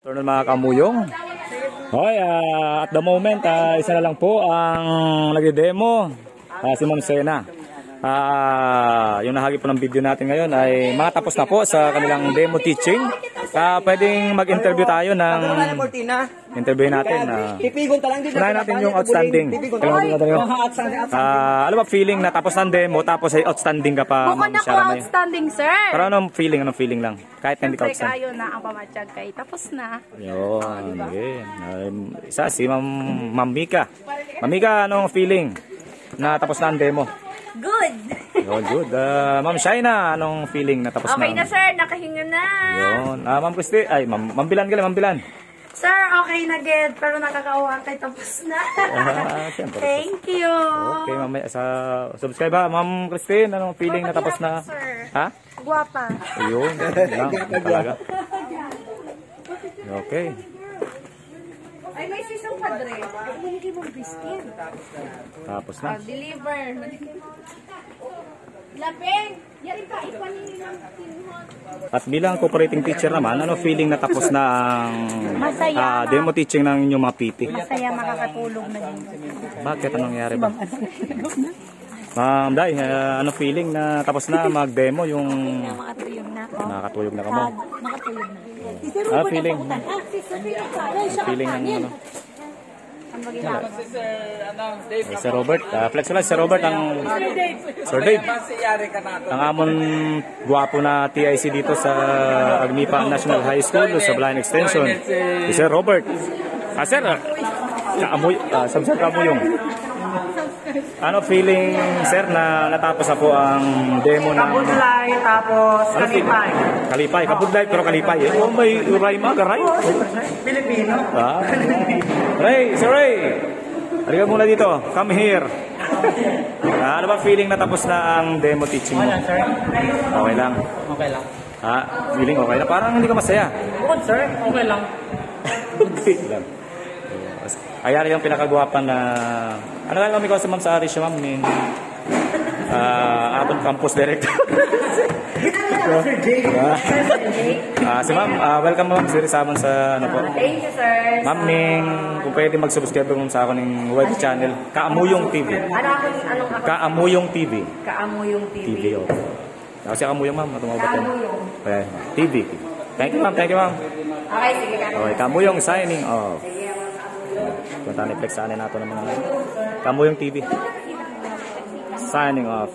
Turn mga kamuyong. Okay, at the moment, isa na lang po ang nagde-demo, si Ma'am Sena. Yung nahagi po ng video natin ngayon ay matapos na po sa kanilang demo teaching. Pwedeng mag-interview tayo ng interview natin. Unahin natin yung outstanding. Ano ba feeling na tapos ng demo tapos ay outstanding ka pa, Ma'am Shara? Outstanding, sir. Pero anong feeling lang? Kahit hindi ka outstanding. Kayo na ang pamatyag kay tapos na. Yun, okay. Isa si Ma'am Mika. Ma'am Mika, anong feeling na tapos na ang demo? Good. Yun, good. Ma'am Shaina, anong feeling na tapos na? Okay na, sir. Nakahinga na. Yun. Ma'am Christy, ay, Ma'am Bilan ka lang, Ma'am Bilan. Sir, okay na, Ged. Pero nakakauwa kay tapos na. Thank you. Okay, mamaya sa subscribe ha. Ma'am Christine, anong feeling na tapos na? Sir. Ha? Guwapa. Ayun. Lang, talaga. Okay. Ay, may sisang padre. Hindi mo biskin. Tapos na. Deliver. Lapeng. Yari ka, ipanin ng tinhot. At bilang cooperating teacher naman, ano feeling na tapos na ang demo teaching ng inyong mga PT? Masaya makakatulog na din. Bakit? Anong nangyari ba? Ma'am Day, ano feeling na tapos na mag-demo yung... Makatuyog na ako. Nakakatuyog na ka mo? Makatuyog na. Ano feeling? Feeling ng ano? Sir Robert, flex ulit, Sir Robert ang Sir Dave. Ang amon guwapo na TIC dito sa Agnipa National High School sa Blind Extension. Si Sir Robert. Sir, kamuyong. Ano feeling, sir, na natapos na po ang demo ng... Kabudlay, tapos kalipay. Kalipay, kabudlay pero kalipay. Oh, may Ray Magaray. Pilipino. Ray, Sir Ray. Halika muna dito. Come here. Ano ba feeling na tapos na ang demo teaching mo? Okay lang. Okay lang. Feeling okay na. Parang hindi ka masaya. Good, sir. Okay lang. Okay lang. Ayan yung pinakagwapan na... Ano lang kami ko sa Ma'am Sari siya, Ma'am? Aton campus director. Si Ma'am, welcome Ma'am Siri Samon sa ano po. Thank you, sir. Ma'am Ming, kung pwede mag-subscribe mo sa akin ng web channel, Kaamuyong TV. Anong ako? Kaamuyong TV. Kaamuyong TV. TV, oh. Kasi Kaamuyong, Ma'am. Kaamuyong. TV. Thank you, Ma'am. Thank you, Ma'am. Okay, sige ka. Okay, Kaamuyong signing off. Punta ni Flex, saanin nato ng mga Kaamuyong TV. Signing off.